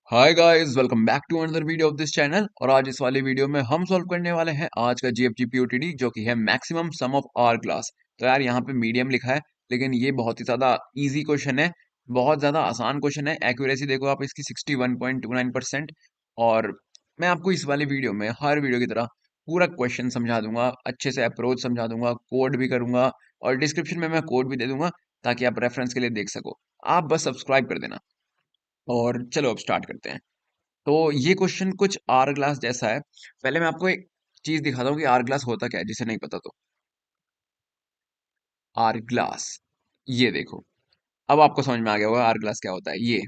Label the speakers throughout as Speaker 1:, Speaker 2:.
Speaker 1: Hi guys, welcome back to another video of this channel. और आज इस वाले वीडियो में हम सॉल्व करने वाले हैं आज का जीएफजी पीओटीडी, जो कि है maximum sum of hourglass. तो यार यहाँ पे मीडियम लिखा है, लेकिन ये बहुत ही ज्यादा इजी क्वेश्चन है, बहुत ज्यादा आसान क्वेश्चन है। एक्यूरेसी देखो आप इसकी 61.29%। और मैं आपको इस वाले वीडियो में हर वीडियो की तरह पूरा क्वेश्चन समझा दूंगा, अच्छे से अप्रोच समझा दूंगा, कोड भी करूंगा और डिस्क्रिप्शन में मैं कोड भी दे दूंगा ताकि आप रेफरेंस के लिए देख सको। आप बस सब्सक्राइब कर देना। और चलो अब स्टार्ट करते हैं। तो ये क्वेश्चन कुछ आर ग्लास जैसा है। पहले मैं आपको एक चीज दिखाता हूँ कि आर ग्लास होता क्या है, जिसे नहीं पता तो। आर ग्लास, ये देखो। अब आपको समझ में आ गया होगा आर ग्लास क्या होता है। ये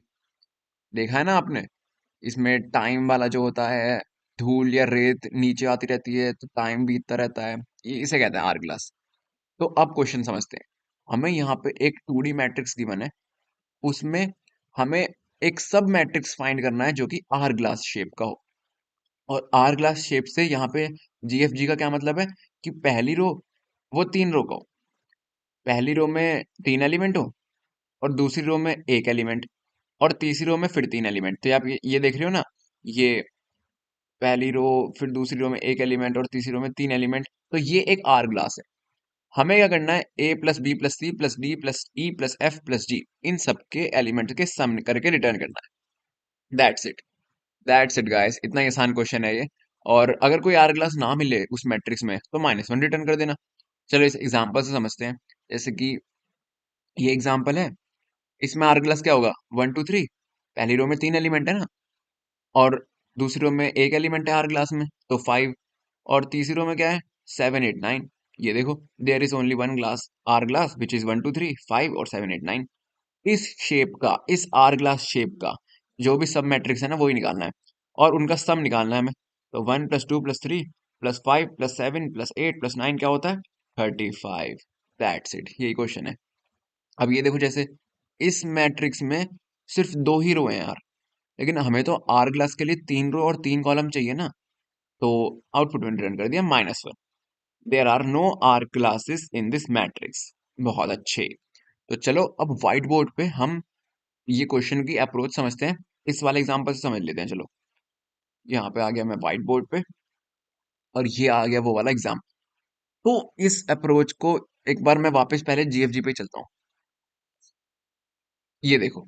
Speaker 1: देखा है ना आपने, इसमें टाइम वाला जो होता है, धूल या रेत नीचे आती रहती है तो टाइम बीतता रहता है। ये इसे कहते हैं आर ग्लास। तो अब क्वेश्चन समझते हैं। हमें यहाँ पे एक 2D मैट्रिक्स गिवन है, उसमें हमें एक सब मैट्रिक्स फाइंड करना है जो कि आर ग्लास शेप का हो। और आर ग्लास शेप से यहाँ पे जीएफजी का क्या मतलब है कि पहली रो वो तीन रो का हो। पहली रो में तीन एलिमेंट हो, और दूसरी रो में एक एलिमेंट, और तीसरी रो में फिर तीन एलिमेंट। तो आप ये देख रहे हो ना, ये पहली रो, फिर दूसरी रो में एक एलिमेंट और तीसरी रो में तीन एलिमेंट। तो ये एक आर ग्लास है। हमें क्या करना है, A plus B plus C plus D plus E plus F plus G, इन सबके एलिमेंट के सम करके रिटर्न करना है। दैट्स इट गाइस, इतना ही आसान क्वेश्चन है ये। और अगर कोई आर ग्लास ना मिले उस मैट्रिक्स में तो -1 रिटर्न कर देना। चलो इस एग्जांपल से समझते हैं। जैसे कि ये एग्जांपल है, इसमें आर ग्लास क्या होगा, 1 2 3। पहली रो में तीन एलिमेंट है ना, और दूसरी रो में एक एलिमेंट है आर ग्लास में, तो 5। और तीसरी रो में क्या है, 7 8 9। ये देखो, there is only one glass, hourglass which is 1 2 3 5 और 7 8 9। इस शेप का, इस आर ग्लास शेप का जो भी सब मैट्रिक्स है ना, वही निकालना है और उनका सम निकालना है हमें। तो 1 + 2 + 3 + 5 + 7 + 8 + 9 क्या होता है, 35। दैट्स इट, यही क्वेश्चन है। अब ये देखो, जैसे इस मैट्रिक्स में सिर्फ दो ही रो हैं यार, लेकिन हमें तो आर ग्लास के लिए तीन रो और तीन कॉलम चाहिए ना। तो आउटपुट में रिटर्न कर दिया -1। There are no hourglasses in this matrix. बहुत अच्छे। तो चलो अब व्हाइट बोर्ड पे हम ये क्वेश्चन की अप्रोच समझते हैं। इस वाले एग्जांपल से समझ लेते हैं। चलो, यहाँ पे आ गया मैं व्हाइट बोर्ड पे, और ये आ गया वो वाला एग्जाम। तो इस अप्रोच को एक बार मैं वापस पहले जीएफजी पे ही चलता हूँ। ये देखो,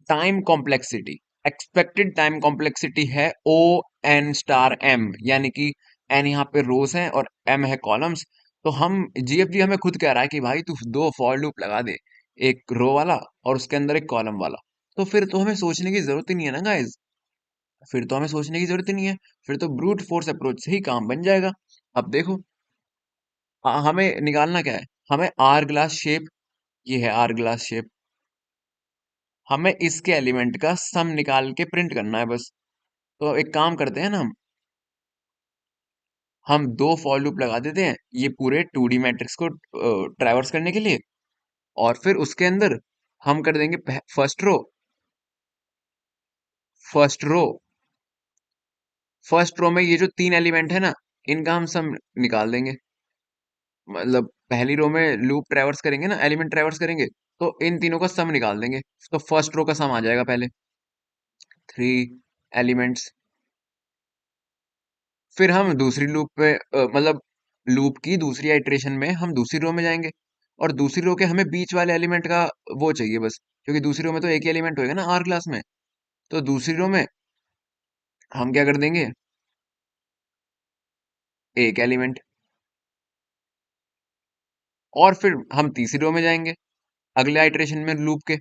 Speaker 1: time complexity, expected time complexity है ओ एन स्टार एम, यानी कि एन यहाँ पे रोज है और एम है कॉलम्स। तो हम, जीएफजी हमें खुद कह रहा है कि भाई तू दो फॉर लूप लगा दे, एक रो वाला और उसके अंदर एक कॉलम वाला। तो फिर तो हमें सोचने की जरूरत ही नहीं है ना गाइज, फिर तो हमें सोचने की जरूरत ही नहीं है। फिर तो ब्रूट फोर्स अप्रोच से ही काम बन जाएगा। अब देखो, हमें निकालना क्या है, हमें आर ग्लास शेप, ये है आर ग्लास शेप, हमें इसके एलिमेंट का सम निकाल के प्रिंट करना है बस। तो एक काम करते हैं ना, हम दो फॉर लूप लगा देते हैं ये पूरे 2D मैट्रिक्स को ट्रैवर्स करने के लिए। और फिर उसके अंदर हम कर देंगे फर्स्ट रो फर्स्ट रो में ये जो तीन एलिमेंट है ना, इनका हम सम निकाल देंगे। मतलब पहली रो में लूप ट्रैवर्स करेंगे ना, एलिमेंट ट्रैवर्स करेंगे, तो इन तीनों का सम निकाल देंगे। तो फर्स्ट रो का सम आ जाएगा पहले, 3 एलिमेंट्स। फिर हम दूसरी लूप पे मतलब लूप की दूसरी आइट्रेशन में हम दूसरी रो में जाएंगे, और दूसरी रो के हमें बीच वाले एलिमेंट का वो चाहिए बस, क्योंकि दूसरी रो में तो एक ही एलिमेंट होएगा ना आर क्लास में। तो दूसरी रो में हम क्या कर देंगे, एक एलिमेंट। और फिर हम तीसरी रो में जाएंगे अगले आइट्रेशन में लूप के,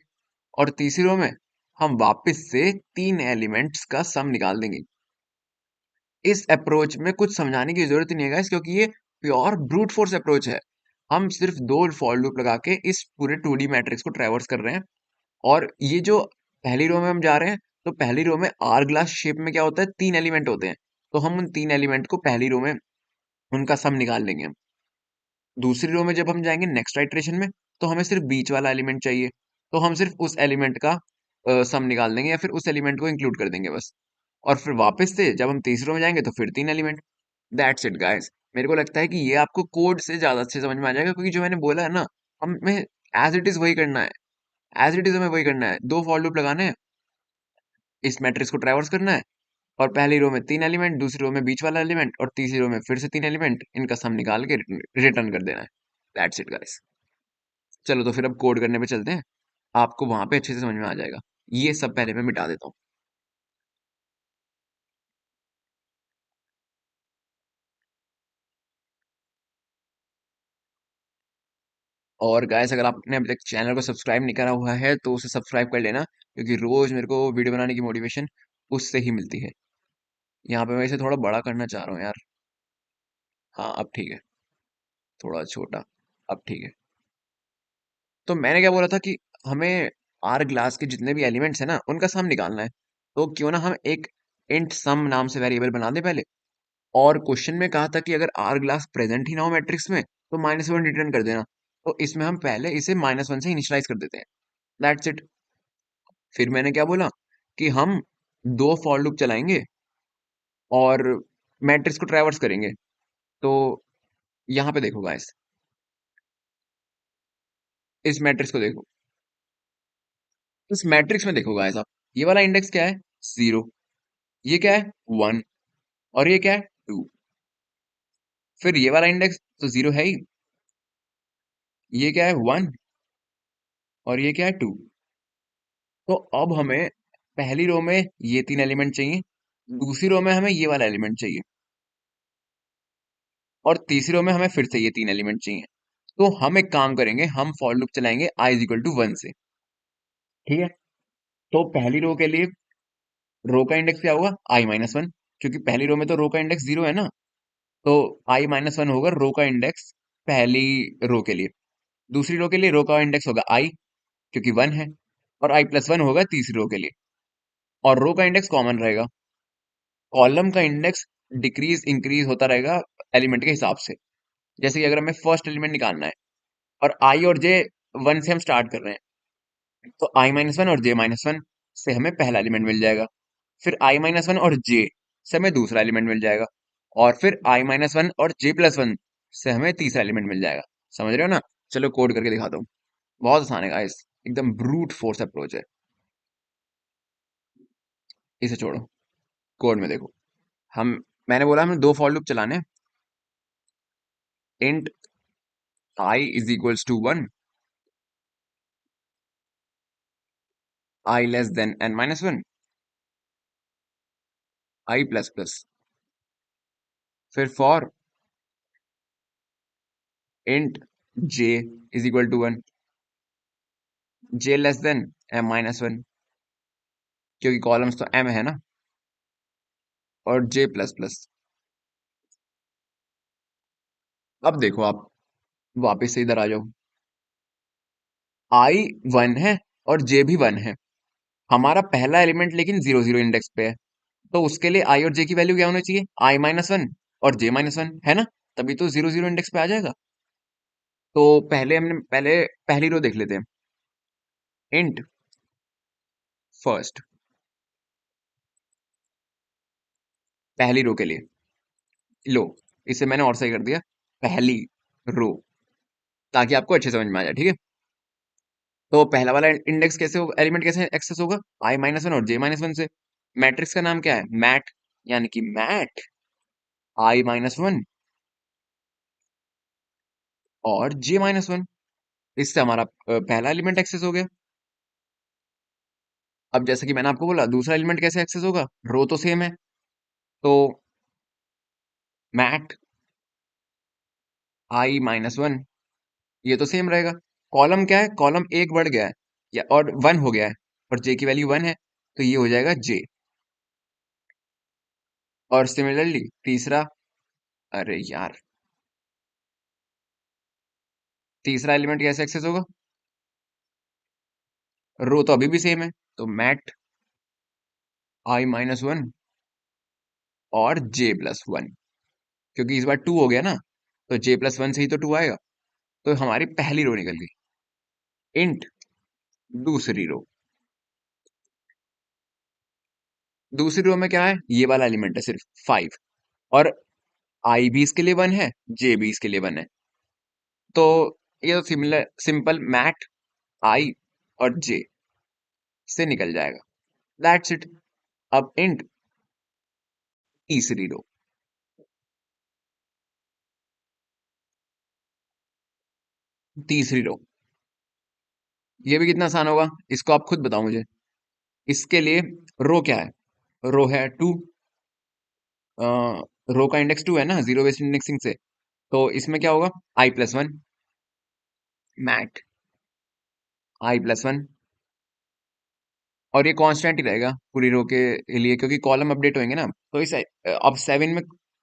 Speaker 1: और तीसरी रो में हम वापस से तीन एलिमेंट्स का सम निकाल देंगे। इस अप्रोच में कुछ समझाने की जरूरत ही नहीं है guys, क्योंकि ये प्योर ब्रूट फोर्स अप्रोच है। हम सिर्फ दो फॉर लूप लगा के इस पूरे 2D मैट्रिक्स को ट्रैवर्स कर रहे हैं। और ये जो पहली रो में हम जा रहे हैं, तो पहली रो में आर ग्लास शेप में क्या होता है, तीन एलिमेंट होते हैं। तो हम उन तीन एलिमेंट को पहली रो में उनका सम निकाल लेंगे हम। दूसरी रो में जब हम जाएंगे नेक्स्ट आइट्रेशन में, तो हमें सिर्फ बीच वाला एलिमेंट चाहिए, तो हम सिर्फ उस एलिमेंट का सम निकाल देंगे, या फिर उस एलिमेंट को इंक्लूड कर देंगे बस। और फिर वापस से जब हम तीसरे में जाएंगे तो फिर तीन एलिमेंट। That's it guys. मेरे को लगता है कि ये आपको कोड से ज्यादा अच्छे समझ में आ जाएगा, क्योंकि जो मैंने बोला है ना, हमें एज इट इज वही करना है। एज इट इज हमें वही करना है, दो फॉर लूप लगाने हैं, इस मैट्रिक्स को ट्रैवर्स करना है, और पहली रो में 3 एलिमेंट, दूसरी रो में बीच वाला एलिमेंट, और तीसरी रो में फिर से 3 एलिमेंट, इनका सम निकाल के रिटर्न कर देना है। That's it guys. चलो तो फिर अब कोड करने पे चलते हैं, आपको वहां पे अच्छे से समझ में आ जाएगा। ये सब पहले मैं मिटा देता हूँ। और गाइस, अगर आपने अभी तक चैनल को सब्सक्राइब नहीं करा हुआ है तो उसे सब्सक्राइब कर लेना, क्योंकि रोज मेरे को वीडियो बनाने की मोटिवेशन उससे ही मिलती है। यहाँ पे मैं इसे थोड़ा बड़ा करना चाह रहा हूँ यार। हाँ, अब ठीक है। थोड़ा छोटा। अब ठीक है। तो मैंने क्या बोला था कि हमें आर ग्लास के जितने भी एलिमेंट्स हैं ना, उनका सम निकालना है। तो क्यों ना हम एक इंट सम नाम से वेरिएबल बना दें पहले। और क्वेश्चन में कहा था कि अगर आर ग्लास प्रेजेंट ही ना हो मैट्रिक्स में तो -1 रिटर्न कर देना। तो इसमें हम पहले इसे -1 से इनिशियलाइज कर देते हैं। That's it. फिर मैंने क्या बोला कि हम दो फॉर लूप चलाएंगे और मैट्रिक्स को ट्रैवर्स करेंगे। तो यहाँ पे देखो गाइस, इस मैट्रिक्स को देखो। इस मैट्रिक्स में देखो गाइस आप, ये वाला इंडेक्स क्या है? 0। ये क्या है? 1। और ये क्या है? 2। फिर ये वाला इंडेक्स तो 0 है ही। ये क्या है? 1। और ये क्या है? 2। तो अब हमें पहली रो में ये 3 एलिमेंट चाहिए, दूसरी रो में हमें ये वाला एलिमेंट चाहिए, और तीसरी रो में हमें फिर से ये 3 एलिमेंट चाहिए। तो हम एक काम करेंगे, हम फॉर लूप चलाएंगे i इज इक्वल टू 1 से। ठीक है। तो पहली रो के लिए रो का इंडेक्स क्या होगा? i-1, क्योंकि पहली रो में तो रो का इंडेक्स 0 है ना। तो i-1 होगा रो का इंडेक्स पहली रो के लिए। दूसरी रो के लिए रो का इंडेक्स होगा i, क्योंकि 1 है। और i+1 होगा तीसरी रो के लिए। और रो का इंडेक्स कॉमन रहेगा। कॉलम का इंडेक्स डिक्रीज इंक्रीज होता रहेगा एलिमेंट के हिसाब से। जैसे कि अगर हमें फर्स्ट एलिमेंट निकालना है और i और j 1 से हम स्टार्ट कर रहे हैं, तो i-1 और j-1 से हमें पहला एलिमेंट मिल जाएगा। फिर i-1 और j से हमें दूसरा एलिमेंट मिल जाएगा। और फिर i-1 और j+1 से हमें तीसरा एलिमेंट मिल जाएगा। समझ रहे हो ना? चलो कोड करके दिखाता हूँ। बहुत आसान है गाइस, एकदम ब्रूट फोर्स अप्रोच है। इसे छोड़ो, कोड में देखो। हम मैंने बोला हमें दो फॉर लूप चलाने हैं। Int i is equals to 1, i less than n-1, i plus plus. फिर for int j is equal to 1, j less than m-1, क्योंकि कॉलम्स तो m है ना। और j प्लस प्लस। अब देखो आप, वापस से इधर आ जाओ। i 1 है और j भी 1 है। हमारा पहला एलिमेंट लेकिन 0 0 इंडेक्स पे है। तो उसके लिए i और j की वैल्यू क्या होनी चाहिए? i-1 और j-1 है ना। तभी तो 0 0 इंडेक्स पे आ जाएगा। तो पहले पहली रो देख लेते हैं। इंट फर्स्ट, पहली रो के लिए। लो, इसे मैंने और सही कर दिया, पहली रो, ताकि आपको अच्छे समझ में आ जाए। ठीक है। तो पहला वाला इंडेक्स कैसे होगा, एलिमेंट कैसे एक्सेस होगा? i-1 और j-1 से। मैट्रिक्स का नाम क्या है? मैट। यानी कि मैट i-1 और j-1। इससे हमारा पहला एलिमेंट एक्सेस हो गया। अब जैसे कि मैंने आपको बोला, दूसरा एलिमेंट कैसे एक्सेस होगा? रो तो सेम है। तो मैट i-1, ये तो सेम रहेगा। कॉलम क्या है? कॉलम एक बढ़ गया है, या और 1 हो गया है, और j की वैल्यू 1 है, तो ये हो जाएगा j। और सिमिलरली तीसरा, अरे यार, तीसरा एलिमेंट कैसे एक्सेस होगा? रो तो अभी भी सेम है, तो मैट i-1 और j+1, क्योंकि इस बार 2 हो गया ना, तो j+1 से ही तो 2 आएगा। तो हमारी पहली रो निकल गई। इंट दूसरी रो, दूसरी रो में क्या है? ये वाला एलिमेंट है सिर्फ 5। और i भी इसके लिए 1 है, j भी इसके लिए 1 है। तो ये तो सिंपल मैट i और j से निकल जाएगा। That's it. अब इंट तीसरी रो, तीसरी रो, ये भी कितना आसान होगा, इसको आप खुद बताओ मुझे। इसके लिए रो क्या है, रो है टू, रो का इंडेक्स टू है ना जीरो बेस्ड इंडेक्सिंग से, तो इसमें क्या होगा, आई प्लस वन, मैट आई प्लस वन, और ये कांस्टेंट ही रहेगा पूरी रो के लिए क्योंकि कॉलम अपडेट होंगे ना। तो इस अब सेवन में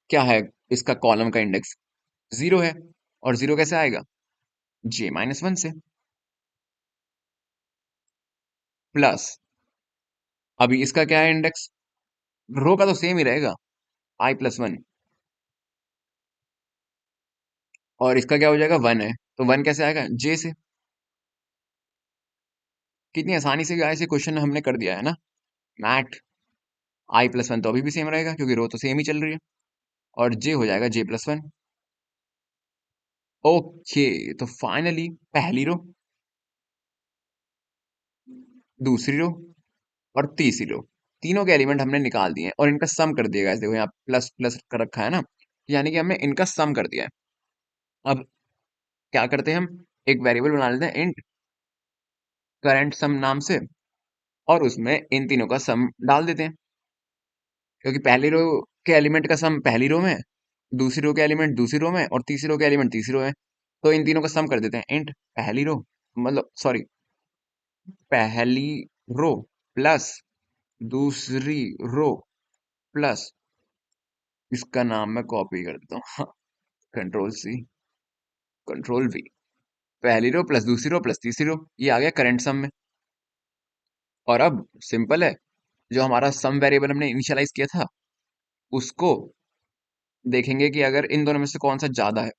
Speaker 1: क्या है, इसका कॉलम का इंडेक्स जीरो है, और जीरो कैसे आएगा, जे माइनस वन से, प्लस अभी इसका क्या है इंडेक्स, रो का तो सेम ही रहेगा, आई प्लस वन, और इसका क्या हो जाएगा, वन है, तो वन कैसे आएगा, जे से। कितनी आसानी से ऐसे क्वेश्चन हमने कर दिया है ना। मैट आई प्लस वन तो अभी भी सेम रहेगा क्योंकि रो तो सेम ही चल रही है, और जे हो जाएगा जे प्लस वन। ओके, तो फाइनली पहली रो, दूसरी रो और तीसरी रो, तीनों के एलिमेंट हमने निकाल दिए हैं और इनका सम कर दिया गाइस, देखो यहाँ प्लस प्लस कर रखा है ना, यानी कि हमने इनका सम कर दिया है। अब क्या करते हैं, हम एक वेरिएबल बना लेते हैं इंट करंट सम नाम से, और उसमें इन तीनों का सम डाल देते हैं, क्योंकि पहली रो के एलिमेंट का सम पहली रो में, दूसरी रो के एलिमेंट दूसरी रो में, और तीसरी रो के एलिमेंट तीसरी रो में, तो इन तीनों का सम कर देते हैं इंट पहली रो, मतलब सॉरी, पहली रो प्लस दूसरी रो प्लस, इसका नाम मैं कॉपी कर देता हूँ, कंट्रोल सी कंट्रोल वी, पहली रो प्लस दूसरी रो प्लस तीसरी रो, ये आ गया करंट सम में। और अब सिंपल है, जो हमारा सम वेरिएबल हमने इनिशियलाइज किया था उसको देखेंगे कि अगर इन दोनों में से कौन सा ज्यादा है,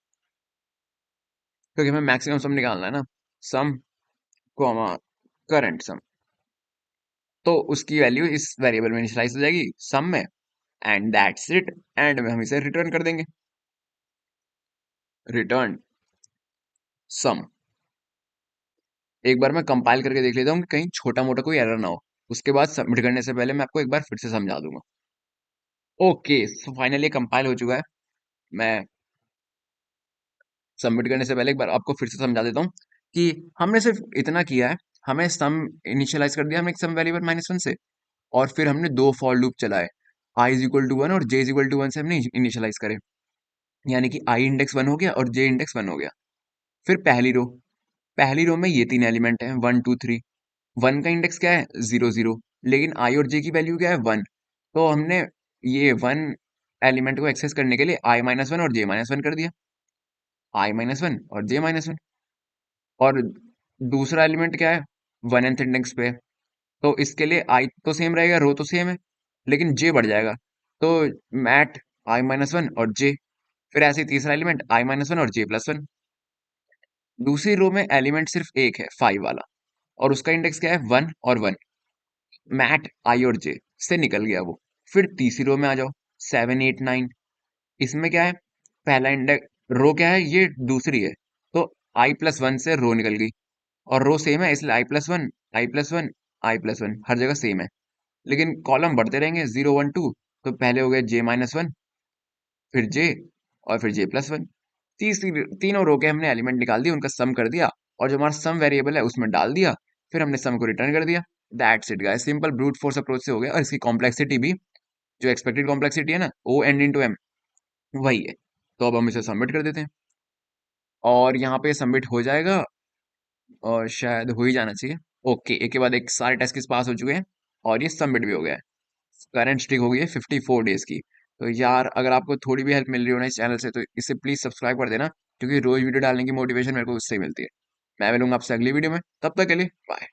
Speaker 1: क्योंकि हमें मैक्सिमम सम निकालना है ना, सम कॉमा करंट सम, तो उसकी वैल्यू इस वेरिएबल में इनिशियलाइज हो जाएगी सम में, एंड दैट्स इट, एंड में हम इसे रिटर्न कर देंगे, रिटर्न सम। एक बार मैं कंपाइल करके देख लेता हूँ कि कहीं छोटा मोटा कोई एरर ना हो, उसके बाद सबमिट करने से पहले मैं आपको एक बार फिर से समझा दूंगा। ओके, सो फाइनली कंपाइल हो चुका है। मैं सबमिट करने से पहले एक बार आपको फिर से समझा देता हूँ कि हमने सिर्फ इतना किया है, हमें सम इनिशियलाइज कर दिया हमने एक सम वेरिएबल माइनस वन से, और फिर हमने दो फॉर लूप चलाए, I is equal to one और जे इज इक्वल टू वन से हमने इनिशियलाइज करे, यानी कि आई इंडेक्स वन हो गया और जे इंडेक्स वन हो गया। फिर पहली रो में ये तीन एलिमेंट हैं वन टू थ्री, वन का इंडेक्स क्या है, जीरो जीरो, लेकिन आई और जे की वैल्यू क्या है, वन, तो हमने ये वन एलिमेंट को एक्सेस करने के लिए आई माइनस वन और जे माइनस वन कर दिया, आई माइनस वन और जे माइनस वन। और दूसरा एलिमेंट क्या है, वन nth इंडेक्स पे, तो इसके लिए आई तो सेम रहेगा, रो तो सेम है, लेकिन जे बढ़ जाएगा, तो मैट आई माइनस वन और जे। फिर ऐसे ही तीसरा एलिमेंट आई माइनस वन और जे प्लस वन। दूसरी रो में एलिमेंट सिर्फ एक है फाइव वाला, और उसका इंडेक्स क्या है, वन और वन, मैट आई और जे से निकल गया वो। फिर तीसरी रो में आ जाओ, सेवन एट नाइन, इसमें क्या है, पहला इंडेक्स, रो क्या है, ये दूसरी है, तो आई प्लस वन से रो निकल गई, और रो सेम है इसलिए आई प्लस वन आई प्लस वन आई प्लस वन हर जगह सेम है, लेकिन कॉलम बढ़ते रहेंगे जीरो वन टू, तो पहले हो गए जे माइनस वन, फिर जे, और फिर जे प्लस वन। तीसरी तीनों रो के हमने एलिमेंट निकाल दिए, उनका सम कर दिया, और जो हमारा सम वेरिएबल है उसमें डाल दिया, फिर हमने सम को रिटर्न कर दिया। That's it guys, simple brute force approach से हो गया, और इसकी कॉम्प्लेक्सिटी भी, जो एक्सपेक्टेड कॉम्प्लेक्सिटी है ना, ओ एन इंटू एम, वही है। तो अब हम इसे सबमिट कर देते हैं, और यहाँ पे सबमिट हो जाएगा, और शायद हो ही जाना चाहिए। ओके, एक के बाद एक सारे टेस्ट किस पास हो चुके हैं, और ये सबमिट भी हो गया है। करंट स्ट्रिक हो गई है 54 डेज की। तो यार अगर आपको थोड़ी भी हेल्प मिल रही हो ना इस चैनल से, तो इसे प्लीज सब्सक्राइब कर देना, क्योंकि रोज वीडियो डालने की मोटिवेशन मेरे को उससे ही मिलती है। मैं मिलूंगा आपसे अगली वीडियो में, तब तक के लिए बाय।